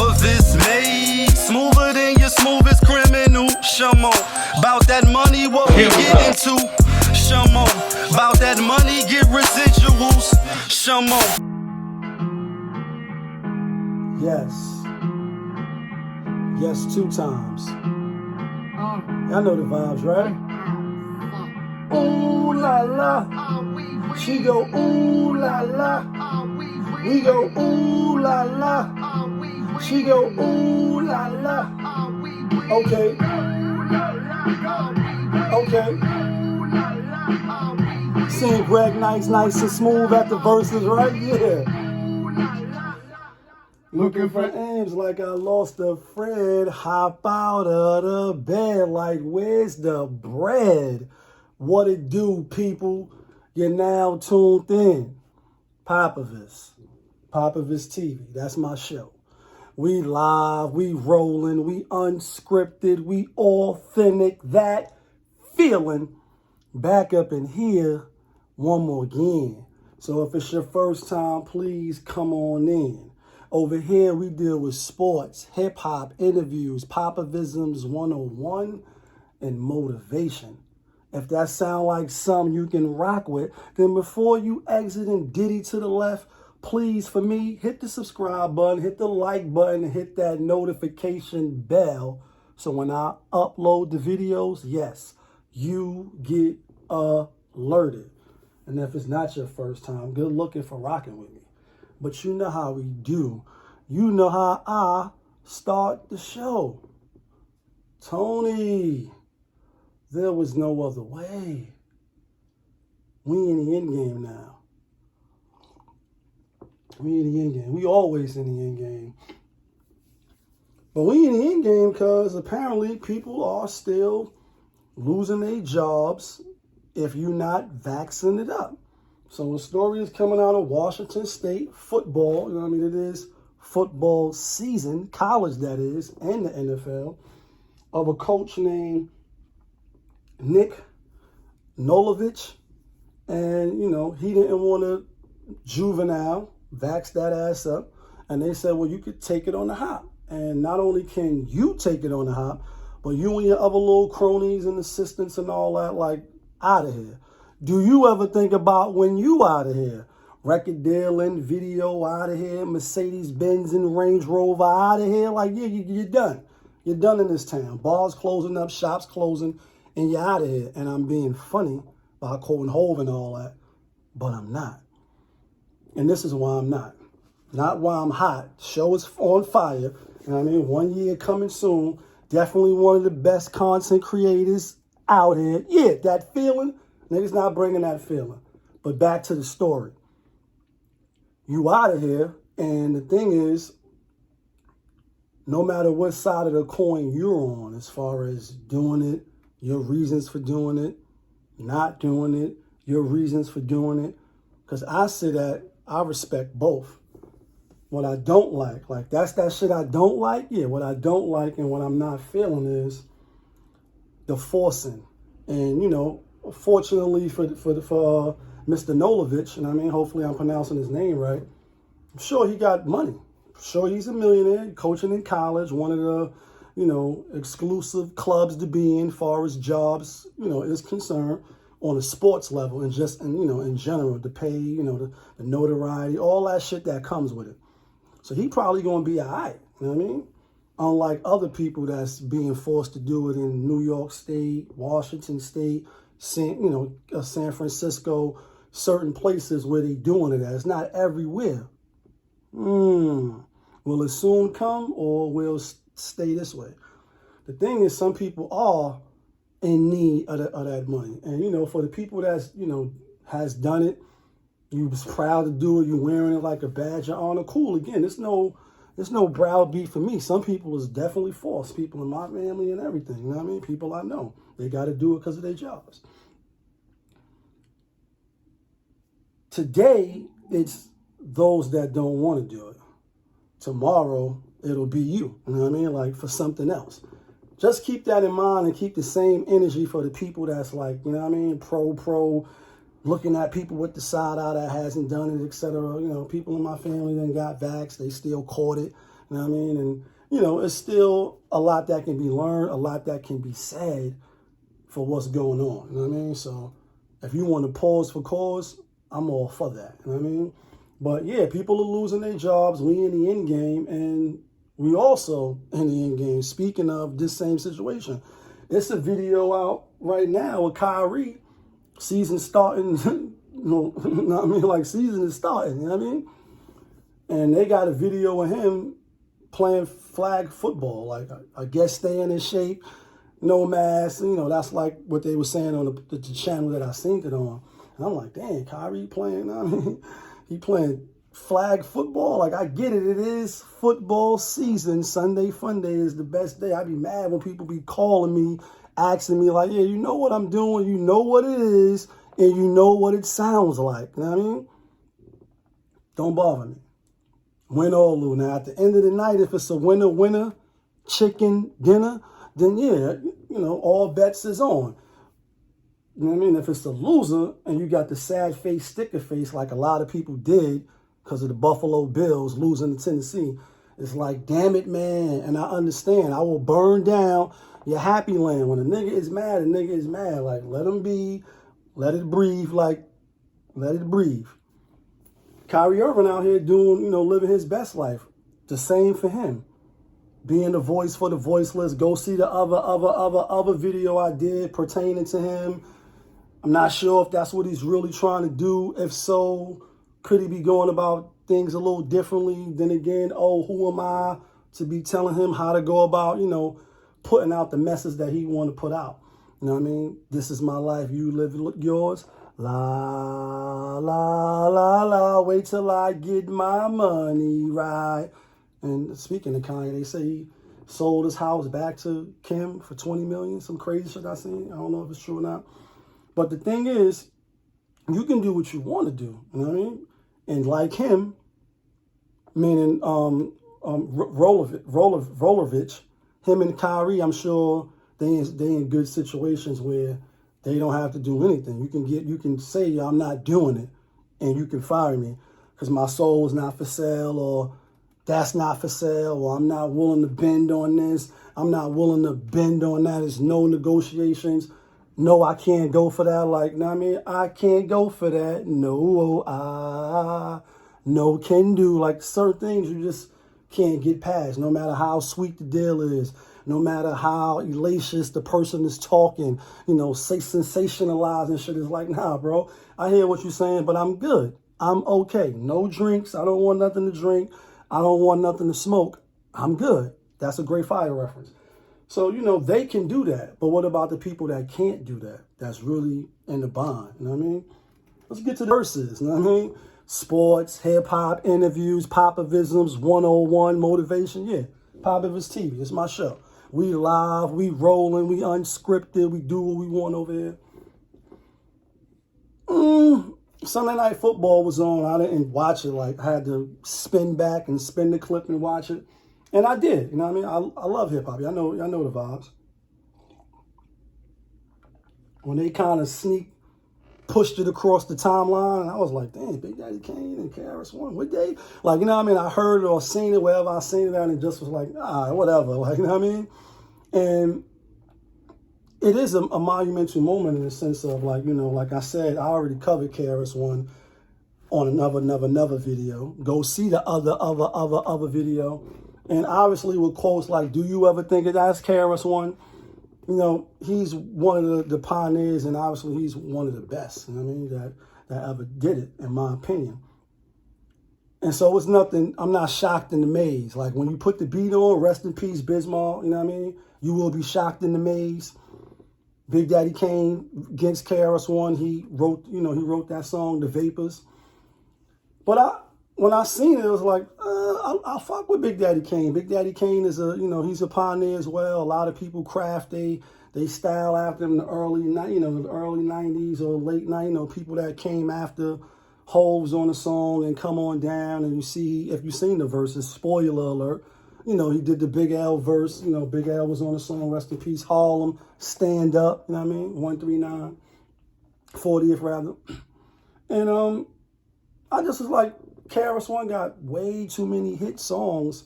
POPAVIST made smoother than your smoothest criminal. Shamo, about that money, what we get into. Shamo, about that money, get residuals. Shamo. Yes. Yes, 2 times. Y'all know the vibes, right? Ooh la la. She go ooh la la. We go ooh la la. She go ooh la la. Okay. Okay. Seeing Greg nice and smooth at the verses, right? Yeah. Looking for M's like I lost a friend. Hop out of the bed like where's the bread? What it do, people? You're now tuned in. POPAVIST TV. That's my show. We live, we rolling, we unscripted, we authentic. That feeling back up in here one more again. So if it's your first time, please come on in. Over here, we deal with sports, hip-hop, interviews, Popavisms 101, and motivation. If that sound like something you can rock with, then before you exit and diddy to the left, please, for me, hit the subscribe button, hit the like button, and hit that notification bell. So when I upload the videos, yes, you get alerted. And if it's not your first time, good looking for rocking with me. But you know how we do. You know how I start the show. Tony, there was no other way. We in the end game now. We in the end game. We always in the end game. But we in the end game because apparently people are still losing their jobs if you're not vaccinated up. So a story is coming out of Washington State football. You know what I mean? It is football season, college that is, and the NFL, of a coach named NOLOVICH. And, you know, he didn't want to juvenile, vax that ass up. And they said, well, you could take it on the hop. And not only can you take it on the hop, but you and your other little cronies and assistants and all that, like, out of here. Do you ever think about when you out of here? Record dealing, video out of here, Mercedes-Benz and Range Rover out of here. Like, yeah, you're done. You're done in this town. Bars closing up, shops closing, and you're out of here. And I'm being funny by quoting Hov and all that, but I'm not. And this is why I'm not. Not why I'm hot. Show is on fire. You know what I mean? 1 year coming soon. Definitely one of the best content creators out here. Yeah, that feeling. Niggas not bringing that feeling. But back to the story. You out of here, and the thing is, no matter what side of the coin you're on, as far as doing it, your reasons for doing it, not doing it, your reasons for doing it, because I say that I respect both. What I don't like that's that shit I don't like. Yeah, what I don't like and what I'm not feeling is the forcing. And, you know, fortunately for Mr. NOLOVICH, and I mean, hopefully I'm pronouncing his name right, I'm sure he got money. I'm sure he's a millionaire, coaching in college, one of the, you know, exclusive clubs to be in, far as jobs, you know, is concerned on a sports level and just, and, you know, in general, the pay, you know, the notoriety, all that shit that comes with it. So he probably going to be all right, you know what I mean? Unlike other people that's being forced to do it in New York State, Washington State, San Francisco, certain places where they doing it at. It's not everywhere. Will it soon come or will it stay this way? The thing is, some people are in need of that money. And, you know, for the people that's, you know, has done it, you was proud to do it, you wearing it like a badge of honor, cool. Again, there's no browbeat for me. Some people is definitely false. People in my family and everything, you know what I mean? People I know. They got to do it because of their jobs. Today, it's those that don't want to do it. Tomorrow, it'll be you know what I mean? Like for something else. Just keep that in mind and keep the same energy for the people that's like, you know what I mean? Pro, looking at people with the side eye that hasn't done it, etc. You know, people in my family that got vaxxed, they still caught it. You You know what I mean? And, you know, it's still a lot that can be learned, a lot that can be said for what's going on. You know what I mean? So if you want to pause for cause, I'm all for that. You know what I mean? But yeah, people are losing their jobs. We in the end game, and we also in the end game. Speaking of this same situation, it's a video out right now with Kyrie. Season starting, you know what I mean? Like, season is starting, you know what I mean? And they got a video of him playing flag football, like, I guess staying in shape, no mask. You know, that's like what they were saying on the channel that I seen it on. And I'm like, dang, Kyrie playing, you know what I mean? He playing flag football. Like, I get it. It is football season. Sunday Fun Day is the best day. I'd be mad when people be calling me, asking me, like, yeah, you know what I'm doing, you know what it is, and you know what it sounds like. You know what I mean? Don't bother me. Win or lose. Now, at the end of the night, if it's a winner, chicken dinner, then yeah, you know, all bets is on. You know what I mean? If it's a loser and you got the sad face, sticker face, like a lot of people did because of the Buffalo Bills losing to Tennessee, it's like, damn it, man. And I understand. I will burn down your happy land. When a nigga is mad, a nigga is mad. Like, let him be. Let it breathe. Like, let it breathe. Kyrie Irving out here doing, you know, living his best life. The same for him. Being the voice for the voiceless. Go see the other video I did pertaining to him. I'm not sure if that's what he's really trying to do. If so, could he be going about things a little differently? Then again, oh, who am I to be telling him how to go about, you know, putting out the message that he want to put out? You know what I mean? This is my life. You live yours. La, la, la, la. Wait till I get my money right. And speaking of Kanye, they say he sold his house back to Kim for $20 million. Some crazy shit I seen. I don't know if it's true or not. But the thing is, you can do what you want to do. You know what I mean? And like him, meaning Rolovich, him and Kyrie, I'm sure they in good situations where they don't have to do anything. You can say, I'm not doing it, and you can fire me because my soul is not for sale, or that's not for sale, or I'm not willing to bend on this. I'm not willing to bend on that. There's no negotiations. No, I can't go for that. Like, know what I mean? I can't go for that. No, no can do. Like, certain things you just can't get past, no matter how sweet the deal is, no matter how elacious the person is talking, you know, say sensationalized and shit. Is like, nah, bro, I hear what you're saying, but I'm good. I'm okay. No drinks. I don't want nothing to drink. I don't want nothing to smoke. I'm good. That's a great fire reference. So, you know, they can do that. But what about the people that can't do that? That's really in the bond. You know what I mean? Let's get to the verses. You know what I mean? Sports, hip-hop, interviews, popavisms, 101, motivation. Yeah, Popavist TV. It's my show. We live, we rolling, we unscripted, we do what we want over here. Sunday Night Football was on. I didn't watch it. Like, I had to spin back and spin the clip and watch it. And I did, you know what I mean? I love hip-hop. I know the vibes. When they kind of pushed it across the timeline, and I was like, damn, Big Daddy Kane and KRS1, what they? Like, you know what I mean? I heard it or seen it, wherever I seen it at, and just was like, whatever. Like, you know what I mean? And it is a monumental moment in the sense of, like, you know, like I said, I already covered KRS1 on another video. Go see the other video. And obviously with quotes like, do you ever think that that's KRS1? You know, he's one of the pioneers, and obviously he's one of the best, you know what I mean, that ever did it, in my opinion. And so it's nothing, I'm not shocked and amazed. Like, when you put the beat on, rest in peace, Bismarck, you know what I mean? You will be shocked and amazed. Big Daddy Kane against KRS1, he wrote that song, The Vapors. But when I seen it, it was like, I'll fuck with Big Daddy Kane. Big Daddy Kane is he's a pioneer as well. A lot of people craft they style after him in the early 90s or late 90s. People that came after Hoves on the song and Come On Down. And you see, if you've seen the verses, spoiler alert, he did the Big L verse. Big L was on the song, rest in peace, Harlem, Stand Up, you know what I mean? 139, 40th rather. And I just was like, KRS1 got way too many hit songs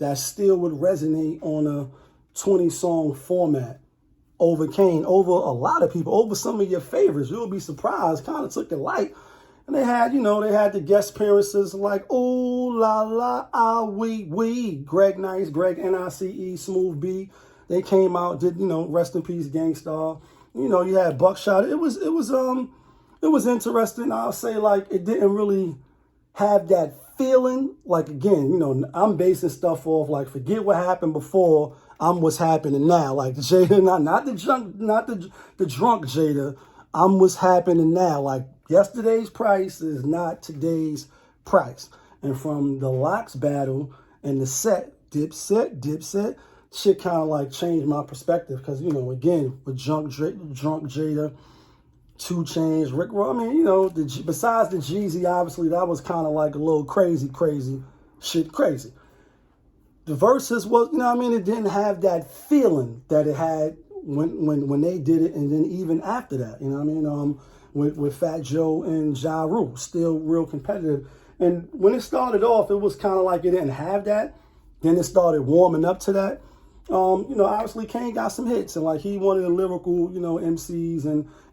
that still would resonate on a 20-song format over Kane, over a lot of people, over some of your favorites. You'll be surprised. Kind of took it light. And they had, they had the guest appearances like, ooh, la, la, ah, we, Greg Nice, Greg Nice, Smooth B. They came out, did, rest in peace, Gangstar. You had Buckshot. It was interesting. I'll say, like, it didn't really have that feeling. Like, again, I'm basing stuff off, like, forget what happened before, I'm what's happening now. Like, Jada, not the drunk Jada, I'm what's happening now. Like, yesterday's price is not today's price. And from the Locks battle and the set, Dipset, shit kind of like changed my perspective. Because, again, with drunk Jada, 2 Chainz, Rick Ross, I mean, besides the Jeezy, obviously, that was kind of like a little crazy. The Verzuz was, it didn't have that feeling that it had when they did it, and then even after that, with Fat Joe and Ja Rule, still real competitive. And when it started off, it was kind of like it didn't have that. Then it started warming up to that. Obviously Kane got some hits, and like he one of the lyrical, MCs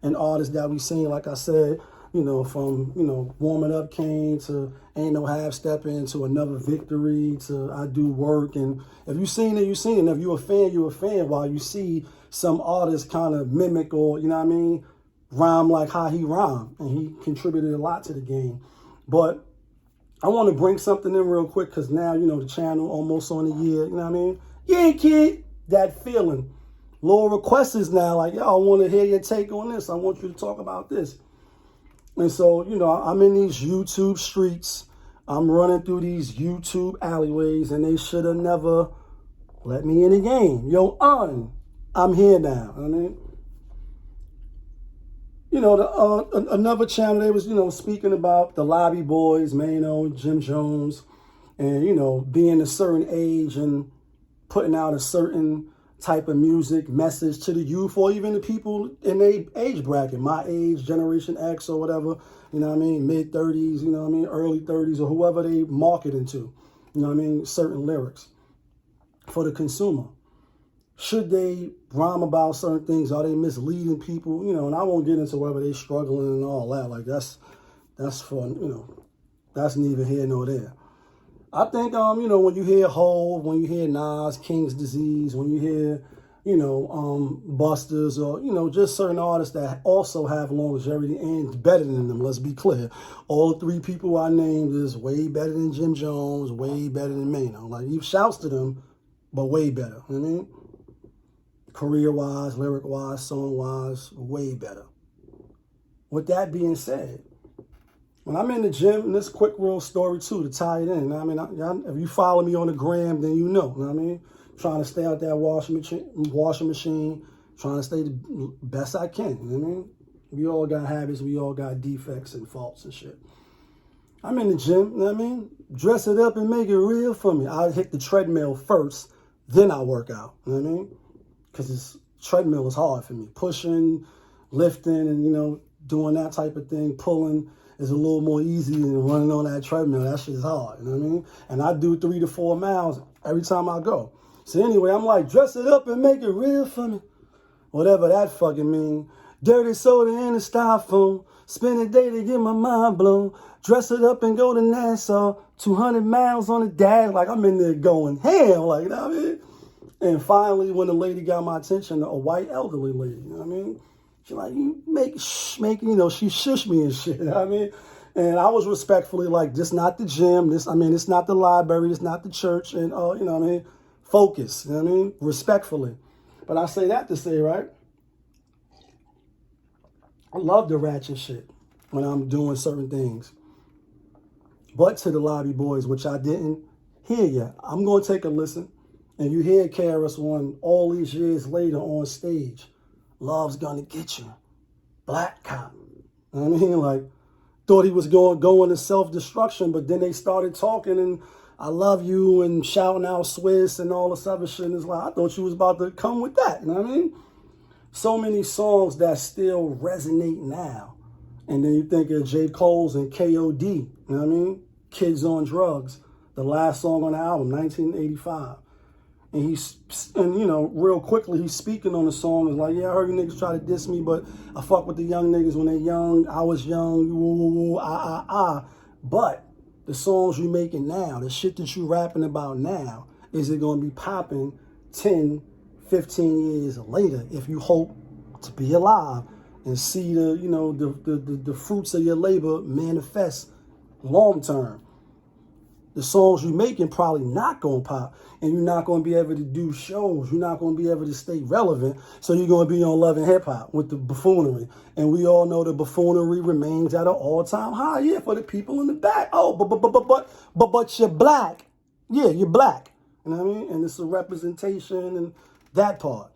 and artists that we seen, like I said, from, warming up Kane to Ain't No Half Stepping to Another Victory to I Do Work. And if you seen it, you seen it. If you a fan, you a fan. While you see some artists kind of mimic or, rhyme like how he rhymed, and he contributed a lot to the game. But I want to bring something in real quick, because now, the channel almost on a year, Yeah, kid, that feeling. Little requests is now like, yo, I want to hear your take on this. I want you to talk about this. And so, I'm in these YouTube streets. I'm running through these YouTube alleyways, and they should have never let me in the game. Yo, I'm here now. Another channel, they was, speaking about the Lobby Boys, MAINO, Jim Jones, and, being a certain age and putting out a certain type of music message to the youth, or even the people in their age bracket, my age, Generation X or whatever, mid-30s, early 30s, or whoever they marketing to, certain lyrics for the consumer. Should they rhyme about certain things? Are they misleading people? And I won't get into whether they struggling and all that. Like, that's for, that's neither here nor there. I think, when you hear Hov, when you hear Nas, King's Disease, when you hear, Busters, or, just certain artists that also have longevity and better than them, let's be clear. All the 3 people I named is way better than Jim Jones, way better than MAINO. Like, he shouts to them, but way better. Career-wise, lyric-wise, song-wise, way better. With that being said, when I'm in the gym, and this quick real story too, to tie it in, if you follow me on the gram, then trying to stay out that washing machine, trying to stay the best I can, We all got habits, we all got defects and faults and shit. I'm in the gym, Dress it up and make it real for me. I hit the treadmill first, then I work out, Because this treadmill is hard for me. Pushing, lifting, and, doing that type of thing, pulling is a little more easy than running on that treadmill. That shit is hard, And I do 3 to 4 miles every time I go. So anyway, I'm like, dress it up and make it real for me. Whatever that fucking mean. Dirty soda in the styrofoam. Spend a day to get my mind blown. Dress it up and go to Nassau. 200 miles on the dash. Like, I'm in there going ham. Like, And finally, when the lady got my attention, a white elderly lady, She like, she shushed me and shit, And I was respectfully like, this not the gym, it's not the library, it's not the church, and, focus, respectfully. But I say that to say, right, I love the ratchet shit when I'm doing certain things. But to the Lobby Boys, which I didn't hear yet, I'm going to take a listen. And you hear KRS1 all these years later on stage. Love's gonna get you. Black cop. Thought he was going to self-destruction, but then they started talking and I love you and shouting out Swiss and all this other shit. And it's like, I thought you was about to come with that. So many songs that still resonate now. And then you think of J. Cole's and KOD, Kids on Drugs. the last song on the album, 1985. And you know, real quickly, he's speaking on the song. It's like, yeah, I heard you niggas try to diss me, but I fuck with the young niggas when they young. I was young, woo, woo, woo, ah, ah, ah. But the songs you making now, the shit that you rapping about now, is it going to be popping 10, 15 years later if you hope to be alive and see the, you know, the fruits of your labor manifest long term? The songs you making probably not going to pop, and you're not going to be able to do shows. You're not going to be able to stay relevant, so you're going to be on Love and Hip Hop with the buffoonery. And we all know the buffoonery remains at an all-time high. Yeah, for the people in the back. Oh, but you're black. Yeah, you're black. You know what I mean? And it's a representation and that part.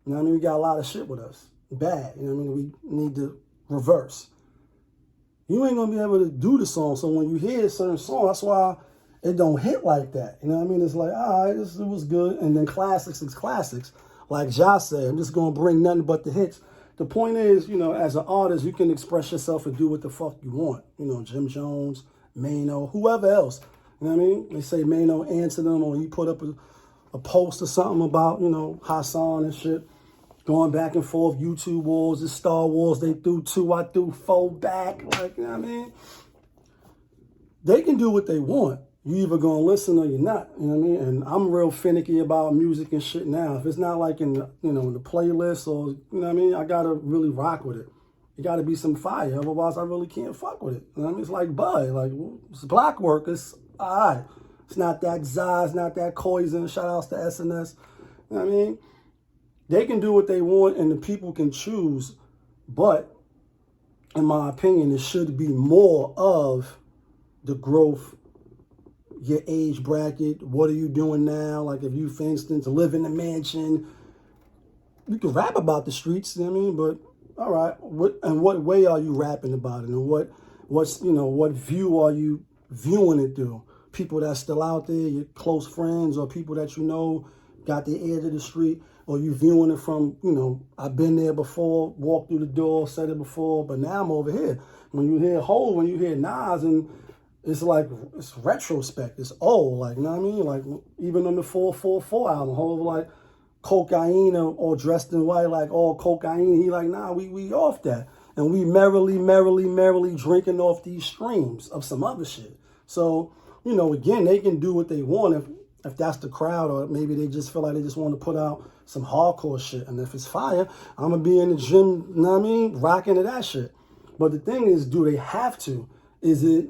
You know what I mean? We got a lot of shit with us. Bad. You know what I mean? We need to reverse. You ain't going to be able to do the song, so when you hear a certain song, that's why it don't hit like that. You know what I mean? It's like, all right, it was good. And then classics is classics. Like Ja said, I'm just going to bring nothing but the hits. The point is, you know, as an artist, you can express yourself and do what the fuck you want. You know, Jim Jones, MAINO, whoever else. You know what I mean? They say MAINO answered them, or he put up a post or something about, you know, Hassan and shit. Going back and forth, YouTube wars, it's Star Wars. They threw 2, I threw 4 back. Like, you know what I mean? They can do what they want. You either gonna listen or you're not, you know what I mean? And I'm real finicky about music and shit now. If it's not like in the, you know, in the playlist or, you know what I mean, I gotta really rock with it. It gotta be some fire, otherwise I really can't fuck with it. You know what I mean? It's like Bud, like, it's black work, it's all right. It's not that Zaz, it's not that Poison, shout outs to SNS. You know what I mean? They can do what they want and the people can choose, but in my opinion, it should be more of the growth, your age bracket, what are you doing now? Like if you, for instance, live in a mansion, you can rap about the streets, you know what I mean? But all right, what way are you rapping about it? And what's you know, what view are you viewing it through? People that's still out there, your close friends or people that you know got the ear to the street, or you viewing it from, you know, I've been there before, walked through the door, said it before, but now I'm over here. When you hear Hov, when you hear Nas, and it's like, it's retrospect, it's old, like, you know what I mean? Like, even on the 444 album, Hov like, cocaine or dressed in white, like, all cocaine, he like, nah, we off that. And we merrily drinking off these streams of some other shit. So, you know, again, they can do what they want if that's the crowd, or maybe they just feel like they just want to put out some hardcore shit. And if it's fire, I'm going to be in the gym, you know what I mean, rocking to that shit. But the thing is, do they have to? Is it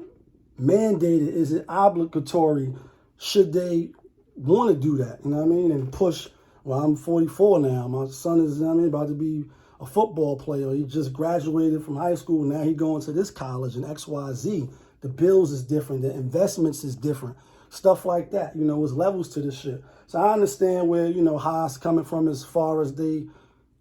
mandated? Is it obligatory? Should they want to do that? You know what I mean? And push, well, I'm 44 now. My son is, you know what I mean, about to be a football player. He just graduated from high school. Now he going to this college and XYZ. The bills is different. The investments is different. Stuff like that. You know, there's levels to this shit. So I understand where, you know, Haas coming from as far as they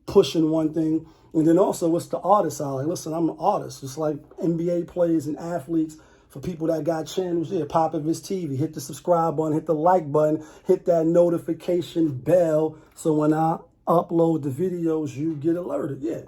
pushing one thing. And then also, what's the artist side? Like, listen, I'm an artist. It's like NBA players and athletes. For people that got channels, yeah, POPAVIST TV. Hit the subscribe button, hit the like button, hit that notification bell. So when I upload the videos, you get alerted. Yeah.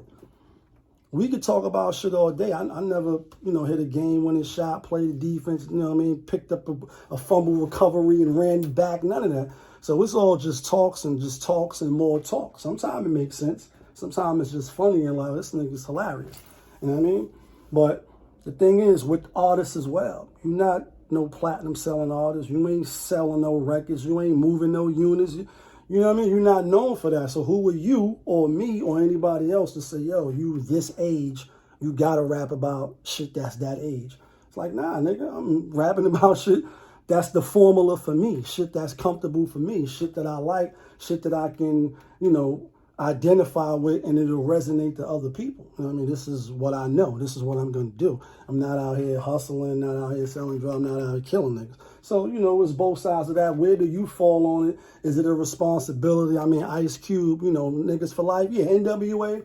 We could talk about shit all day. I never, you know, hit a game-winning shot, played the defense, you know what I mean, picked up a fumble recovery and ran back, none of that. So it's all just talks and more talk. Sometimes it makes sense. Sometimes it's just funny and like, this nigga's hilarious. You know what I mean? But the thing is, with artists as well, you're not no platinum selling artist. You ain't selling no records. You ain't moving no units. You know what I mean? You're not known for that. So who are you or me or anybody else to say, yo, you this age, you got to rap about shit that's that age? It's like, nah, nigga, I'm rapping about shit that's the formula for me, shit that's comfortable for me, shit that I like, shit that I can, you know, identify with, and it'll resonate to other people. You know what I mean? This is what I know. This is what I'm going to do. I'm not out here hustling, not out here selling drugs, I'm not out here killing niggas. So, you know, it's both sides of that. Where do you fall on it? Is it a responsibility? I mean, Ice Cube, you know, niggas for life. Yeah, NWA,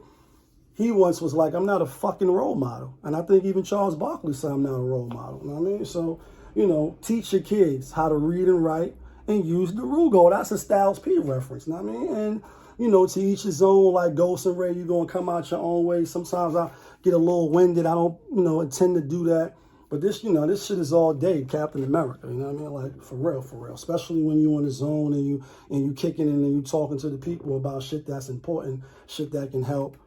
he once was like, I'm not a fucking role model. And I think even Charles Barkley said I'm not a role model. You know what I mean? So, you know, teach your kids how to read and write and use the Rugo. That's a Styles P reference. You know what I mean? And, you know, to each his own, like Ghost and Ray, you're going to come out your own way. Sometimes I get a little winded. I don't, you know, intend to do that. But this, you know, this shit is all day Captain America. You know what I mean? Like for real. Especially when you in the zone and you kicking in and you talking to the people about shit that's important, shit that can help,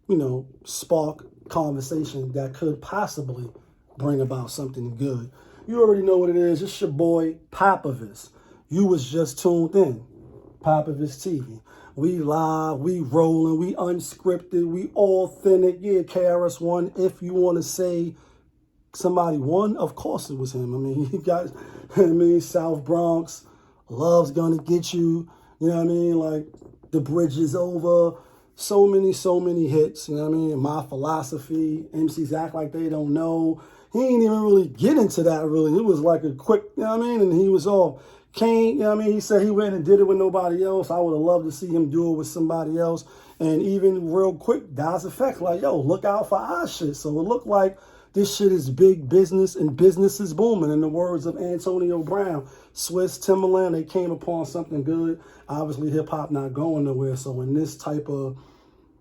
you know, spark conversation that could possibly bring about something good. You already know what it is. It's your boy POPAVIST. You was just tuned in. POPAVIST TV. We live, we rolling, we unscripted, we authentic. Yeah, KRS1. If you want to say somebody won, of course it was him. I mean, he got, I mean, South Bronx, Love's Gonna Get You. You know what I mean? Like, The Bridge Is Over. So many hits. You know what I mean? My Philosophy. MCs Act Like They Don't Know. He ain't even really get into that, really. It was like a quick, you know what I mean? And he was off. Kane, you know what I mean? He said he went and did it with nobody else. I would have loved to see him do it with somebody else. And even real quick, Das Effect, like, yo, look out for our shit. So it looked like this shit is big business and business is booming. In the words of Antonio Brown, Swiss, Timberland, they came upon something good. Obviously, hip-hop not going nowhere. So in this type of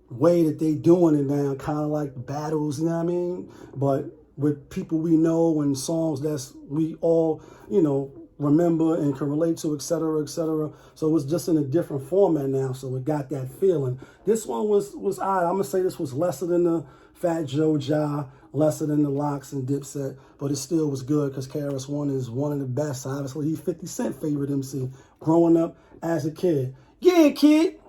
way that they doing it now, kind of like battles, you know what I mean? But with people we know and songs that we all, you know, remember and can relate to, etc., etc. So it's just in a different format now, so it got that feeling. This one was odd. I'm gonna say this was lesser than the Fat Joe Ja, lesser than the Locks and Dipset, but it still was good because KRS1 is one of the best. Obviously, he's 50 Cent favorite MC growing up as a kid. Yeah, kid.